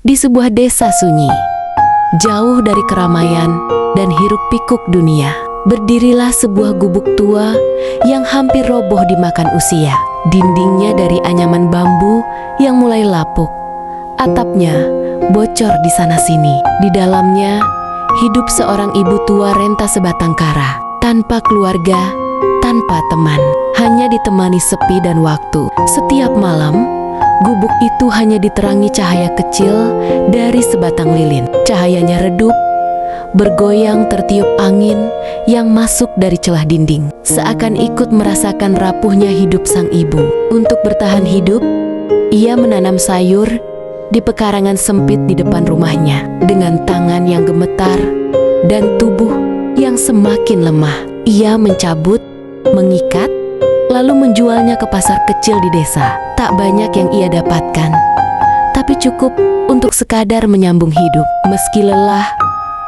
di sebuah desa sunyi, jauh dari keramaian dan hiruk-pikuk dunia. Berdirilah sebuah gubuk tua yang hampir roboh dimakan usia. Dindingnya dari anyaman bambu yang mulai lapuk. Atapnya bocor di sana-sini. Di dalamnya hidup seorang ibu tua renta sebatang kara, tanpa keluarga, tanpa teman, hanya ditemani sepi dan waktu. Setiap malam, gubuk itu hanya diterangi cahaya kecil dari sebatang lilin. Cahayanya redup, bergoyang tertiup angin yang masuk dari celah dinding, seakan ikut merasakan rapuhnya hidup sang ibu. Untuk bertahan hidup, ia menanam sayur di pekarangan sempit di depan rumahnya. Dengan tangan yang gemetar dan tubuh yang semakin lemah, ia mencabut, mengikat, lalu menjualnya ke pasar kecil di desa. Tak banyak yang ia dapatkan, tapi cukup untuk sekadar menyambung hidup. Meski lelah,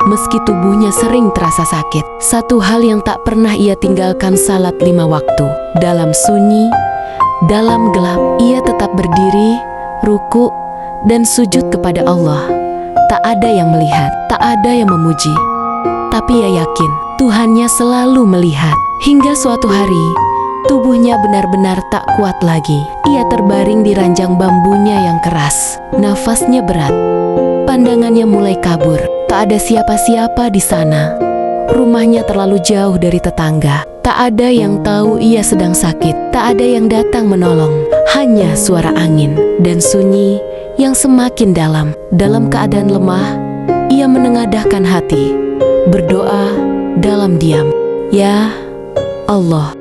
meski tubuhnya sering terasa sakit, satu hal yang tak pernah ia tinggalkan: salat 5 waktu. Dalam sunyi, dalam gelap, ia tetap berdiri, ruku, dan sujud kepada Allah. Tak ada yang melihat, tak ada yang memuji, tapi ia yakin Tuhannya selalu melihat. Hingga suatu hari, tubuhnya benar-benar tak kuat lagi. Ia terbaring di ranjang bambunya yang keras. Nafasnya berat, pandangannya mulai kabur. Tak ada siapa-siapa di sana. Rumahnya terlalu jauh dari tetangga. Tak ada yang tahu ia sedang sakit. Tak ada yang datang menolong. Hanya suara angin dan sunyi yang semakin dalam. Dalam keadaan lemah, ia menengadahkan hati, berdoa dalam diam. Ya Allah,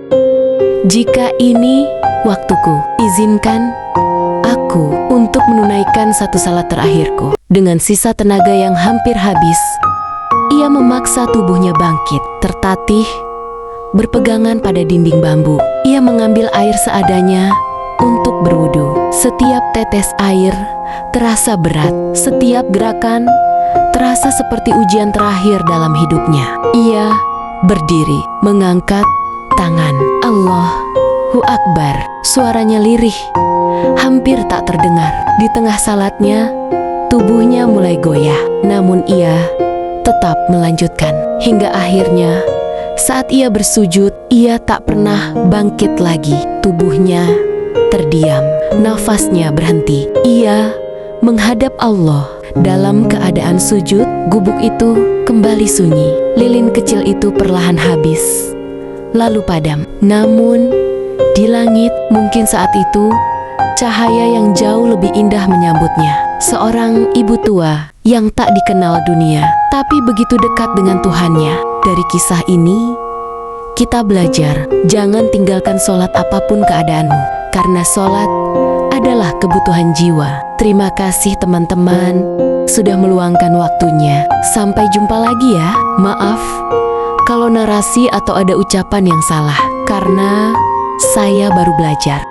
jika ini waktuku, izinkan aku untuk menunaikan satu salat terakhirku. Dengan sisa tenaga yang hampir habis, ia memaksa tubuhnya bangkit, tertatih, berpegangan pada dinding bambu. Ia mengambil air seadanya untuk berwudu. Setiap tetes air terasa berat, setiap gerakan terasa seperti ujian terakhir dalam hidupnya. Ia berdiri, mengangkat tangan. Allahu Akbar. Suaranya lirih, hampir tak terdengar. Di tengah salatnya, tubuhnya mulai goyah. Namun ia tetap melanjutkan. Hingga akhirnya, saat ia bersujud, ia tak pernah bangkit lagi. Tubuhnya terdiam, nafasnya berhenti. Ia menghadap Allah. Dalam keadaan sujud, gubuk itu kembali sunyi. Lilin kecil itu perlahan habis, lalu padam. Namun, di langit mungkin saat itu cahaya yang jauh lebih indah menyambutnya. Seorang ibu tua yang tak dikenal dunia, tapi begitu dekat dengan Tuhannya. Dari kisah ini, kita belajar, jangan tinggalkan sholat apapun keadaanmu, karena sholat adalah kebutuhan jiwa. Terima kasih teman-teman sudah meluangkan waktunya. Sampai jumpa lagi ya. Maaf kalau narasi atau ada ucapan yang salah, karena saya baru belajar.